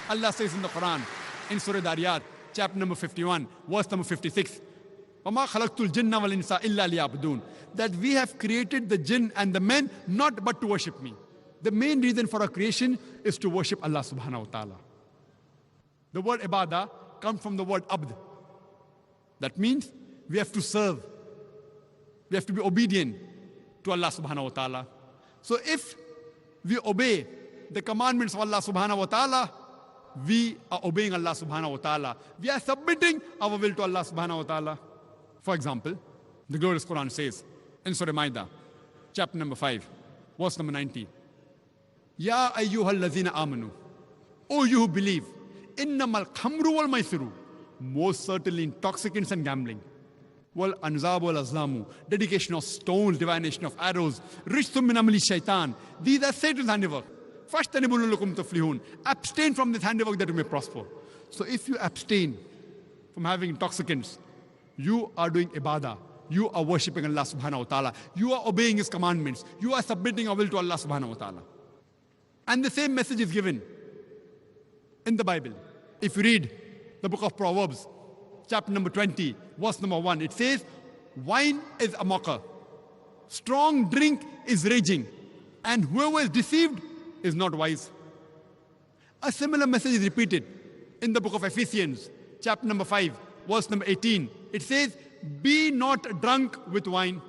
Allah says in the Quran, in Surah Dariyat, chapter number 51, verse number 56, وَمَا خَلَقْتُ الْجِنَّ وَالْإِنسَ إِلَّا لِيَعْبُدُونَ, that we have created the jinn and the men not but to worship me. The main reason for our creation is to worship Allah subhanahu wa ta'ala. The word ibadah comes from the word abd. That means we have to serve. We have to be obedient to Allah subhanahu wa ta'ala. So if we obey the commandments of Allah subhanahu wa ta'ala, we are obeying Allah subhanahu wa ta'ala. We are submitting our will to Allah subhanahu wa ta'ala. For example, the glorious Quran says in Surah Ma'idah, chapter number 5, verse number 90, Ya ayyuhal ladhina amanu, O you who believe, innamal khamru wal maisiru, most certainly intoxicants and gambling, wal anzab wal azlamu, dedication of stones, divination of arrows, rijthum min amali shaitan, these are Satan's handiwork. Fashtanibu lakum tuflihun, abstain from this handiwork that you may prosper. So if you abstain from having intoxicants, you are doing ibadah. You are worshipping Allah subhanahu wa ta'ala. You are obeying His commandments. You are submitting your will to Allah subhanahu wa ta'ala. And the same message is given in the Bible. If you read the book of Proverbs, chapter number 20, verse number 1, it says, wine is a mocker, strong drink is raging, and whoever is deceived is not wise. A similar message is repeated in the book of Ephesians, chapter number 5, verse number 18. It says, be not drunk with wine.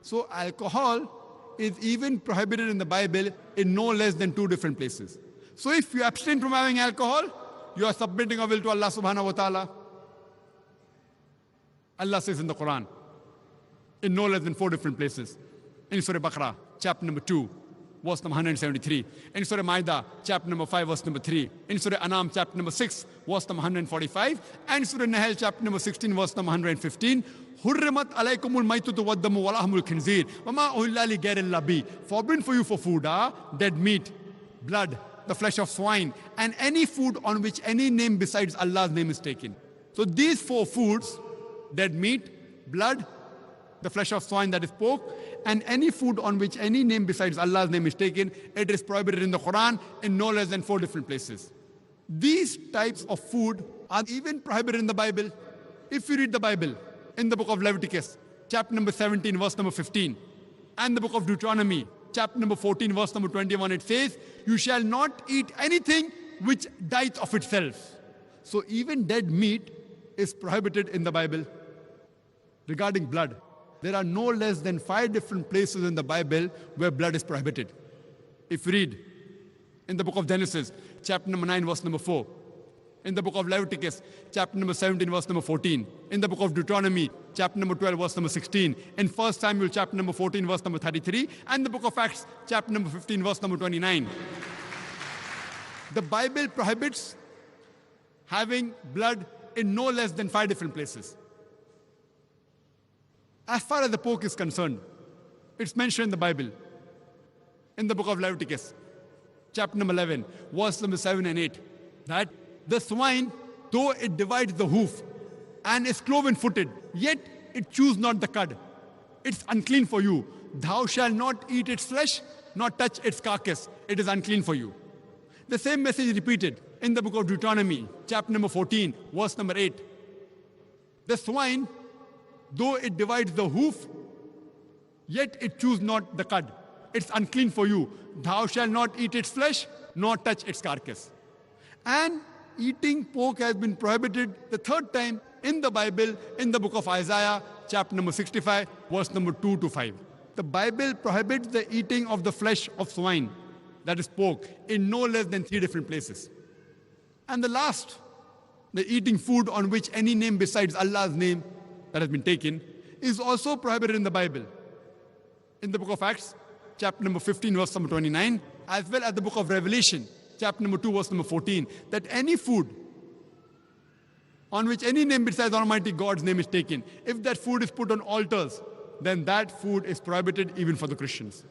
So alcohol is even prohibited in the Bible in no less than 2 different places. So if you abstain from having alcohol, you are submitting your will to Allah subhanahu wa ta'ala. Allah says in the Quran, in no less than 4 different places. In Surah Baqarah, chapter number 2, verse number 173. In Surah Ma'idah, chapter number 5, verse number 3. In Surah Anam, chapter number 6, verse number 145. And Surah Nahl, chapter number 16, verse number 115. Hurrimat alaykumul maytutu waddamu walahmul khinzir. Wama uhilla li ghayril bi. Forbidden for you for food are dead meat, blood, the flesh of swine, and any food on which any name besides Allah's name is taken. So these 4 foods, dead meat, blood, the flesh of swine, that is pork, and any food on which any name besides Allah's name is taken, it is prohibited in the Quran in no less than 4 different places. These types of food are even prohibited in the Bible. If you read the Bible, in the book of Leviticus, chapter number 17, verse number 15, and the book of Deuteronomy, chapter number 14, verse number 21, it says, you shall not eat anything which dieth of itself. So even dead meat is prohibited in the Bible. Regarding blood, there are no less than 5 different places in the Bible where blood is prohibited. If you read in the book of Genesis, chapter number 9, verse number 4, in the book of Leviticus, chapter number 17, verse number 14, in the book of Deuteronomy, chapter number 12, verse number 16, in 1 Samuel, chapter number 14, verse number 33, and the book of Acts, chapter number 15, verse number 29. The Bible prohibits having blood in no less than 5 different places. As far as the pork is concerned, it's mentioned in the Bible, in the book of Leviticus, chapter number 11, verse number 7 and 8, that the swine, though it divides the hoof and is cloven-footed, yet it chews not the cud. It's unclean for you. Thou shalt not eat its flesh, nor touch its carcass. It is unclean for you. The same message is repeated in the book of Deuteronomy, chapter number 14, verse number 8. The swine, though it divides the hoof, yet it chews not the cud. It's unclean for you. Thou shalt not eat its flesh, nor touch its carcass. And eating pork has been prohibited the 3rd time in the Bible, in the book of Isaiah, chapter number 65, verse number 2 to 5. The Bible prohibits the eating of the flesh of swine, that is pork, in no less than 3 different places. And the last, the eating food on which any name besides Allah's name that has been taken, is also prohibited in the Bible. In the book of Acts, chapter number 15, verse number 29, as well as the book of Revelation, chapter number 2, verse number 14, that any food on which any name besides Almighty God's name is taken, if that food is put on altars, then that food is prohibited even for the Christians.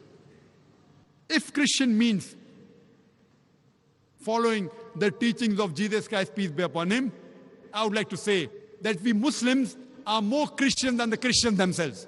If Christian means following the teachings of Jesus Christ, peace be upon him, I would like to say that we Muslims are more Christian than the Christians themselves.